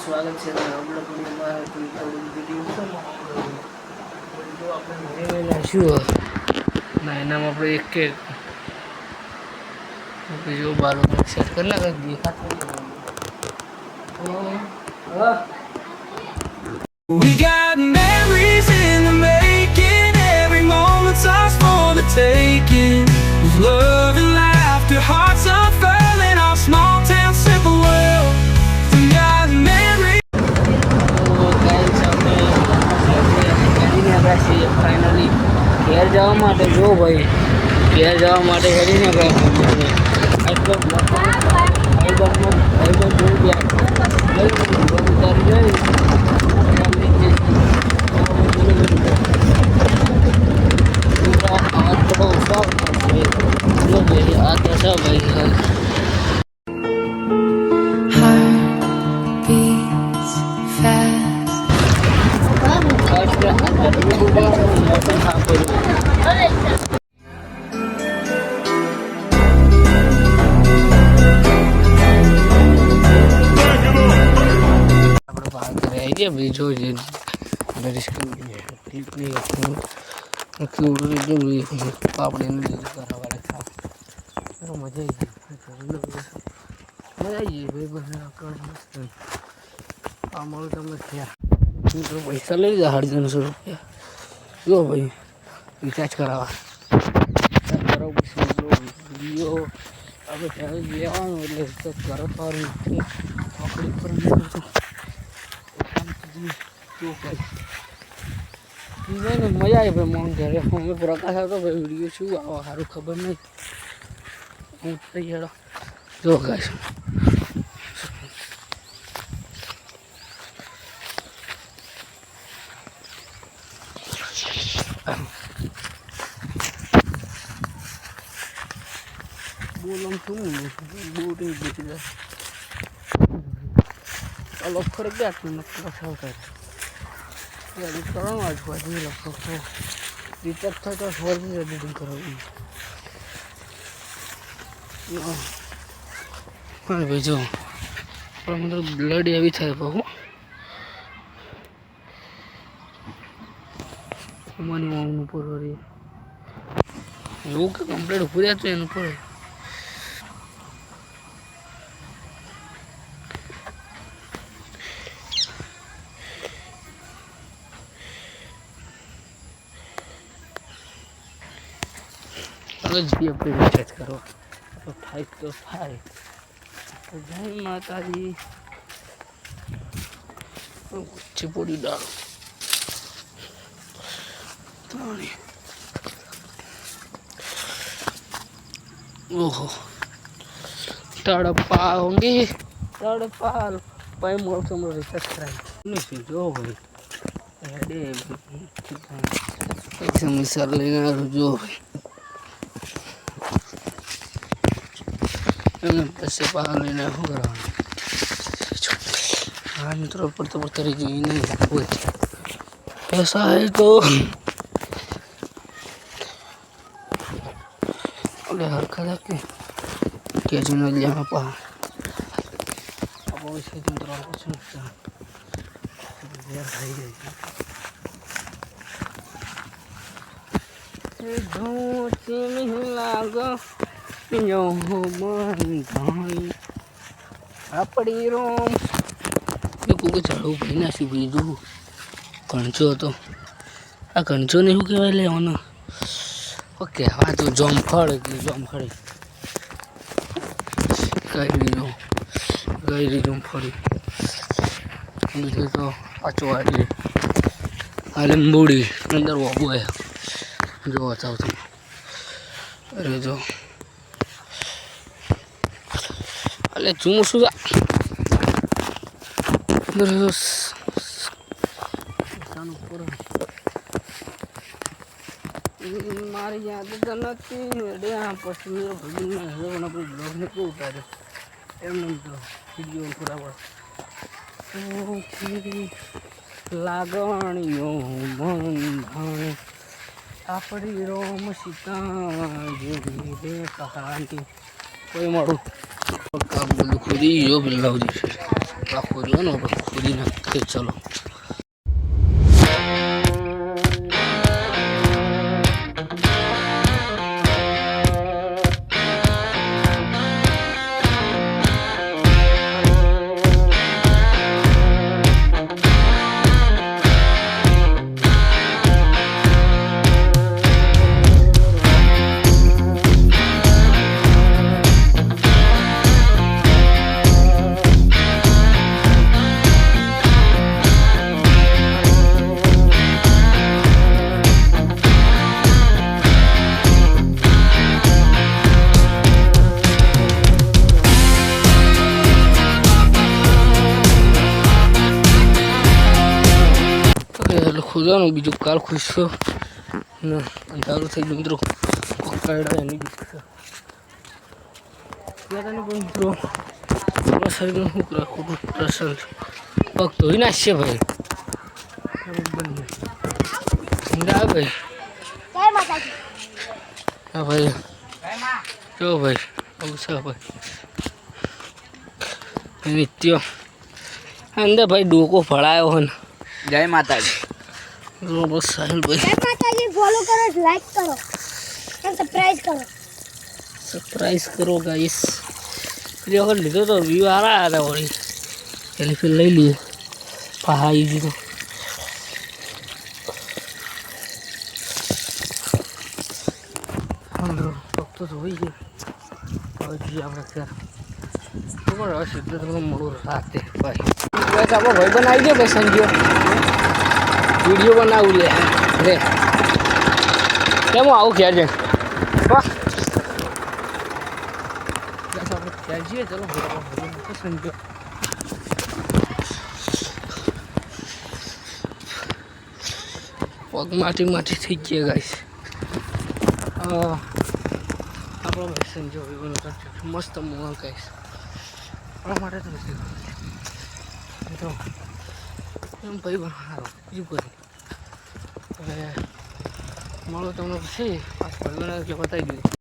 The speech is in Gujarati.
સ્વાગત છે બ્લોગ વિડીયોમાં. થોડું વિડીયો જો આપણે ઘરે લઈશું ના એનામાં આપણે એક કે બીજું બાર સેટ કરી નાખે દેખાતું. We got memories in the making, every moment's ours for the taking. With love and laughter, hearts unfurling, our small town simple world. We got memories. Finally ઘેર જવા માટે જો ભાઈ ઘેર જવા માટે હેરીને Heartbeats fast. બીજો જે પાપડીને લીધું કરવા મજા આવી ભાઈ બસ આ મળું તમને થયા પૈસા લઈ લીધા 350 રૂપિયા જો ભાઈ રિચાર્જ કરાવવા વિડીયો આપણે લેવાનું એટલે રિચાર્જ કરવાનું પકડી પર ને મજા આવી ભાઈ મોન ઘરે અમે પ્રકાશ આવતો ભાઈ વિડીયો શું આવો સારું ખબર નહીં હું થઈ હેડો જો ગાઈશ બોલમ શું બોટિંગ બેસી જાય અલગ ફરક ગયા નક્કી આવતા એડિટ કરવાનું આજ પછી લખો રિચાર્જ થાય તો ફોરથી એડિટિંગ કરાવવું હા ભાઈ જો પણ મતલબ બ્લડ એવી થાય બહુ મને આવું ઉપર વળી એવું કે કમ્પ્લીટ ઉપર જતું એનું પર जी अपने रिचार्ज करो तो થાય તો થાય જય માતાજી ચીપોડી દાળ ઓહો તડપા હોંગી તડપા ભાઈ મોટો મોટો રિચાર્જ કરાય નહીં જો ભાઈ હેડે સમસ્યા લઈને જો ભાઈ पैसे पालन लेना होगा हाँ मित्रों पढ़ते पढ़ते रह गई नहीं ऐसा है तो अरे हर खा के क्या जो न लिया पा अब वैसे तुम तो कुछ नहीं यार भाई गई धोती में लागा यो मन भाई આપડી રોમ એ કોઈ ઝાડું ભાઈ નાખ્યું બીજું કણચો હતો આ કણચો ને શું કહેવાય લેવાનો કહેવા તો જોમફળ એટલે જોમફળી ગઈ જોમફળી બીજું તો પાછું આ લીંબુડી અંદર વાબુ જો બતાવતું અરે જો અલે ચૂમ શું મારી યાદ તો નથી પછી આપણે બ્લોગને કેવું ઉતાર્યો એમને તો વિડીયો બરાબર લાગણીઓ મન ભાણે આપણી રોમ સીતા જેવી રે કહાની કોઈ મારું કામ બધું ખોદી જો બિલ્લાવ જશે આપણા ખોદવાનું આપણે ખોદી નાખીએ. ચલો ખોદવાનું બીજું કાલ ખુશો ને અંધારું થઈ ગયું મિત્રો. પકડાય એની બીક છે પણ મિત્રો શરીરનું શું રાખવું પ્રસન્ન પગ ધોઈ નાખશે ભાઈ. સમજા ભાઈ. હા ભાઈ જો ભાઈ આવું છે ભાઈ નિત્ય અંદર ભાઈ ડોકો ફળાયો હોય ને. જય માતાજી. બસ સાહેબ ભાઈ જય માતાજી. ફોલો કરો, લાઈક કરો અને સરપ્રાઈઝ કરો ગાઈસ. પેલી વખત લીધો તો વ્યૂ સારા હતા વળી પેલી ફેર લઈ લઈએ. પહાડી દીધો તો જોઈ ગયો. હવે જોઈએ આપણે ક્યારે ખબર હવે સીધું તમને મળું રાતે ભાઈ. બસ આપણો ભાઈ બનાવી દો ભાઈ. સંજ્યો વિડીયો બનાવું લે રે કેમ આવું ક્યાં છે વાહ. બસ આપણે ક્યાં જઈએ. ચલો સંજ્યો પગ માટી થઈ ગયા ગાઈસ. આપણો ભાઈ સંજ્યો મસ્ત મોહ ગાઈસ. આપણા માટે તો નથી તો એમ ભાઈ સારું બીજું બધું. હવે મળો તમને પછી પાછું ભાઈ બનાવે એટલે બતાવી દીધું.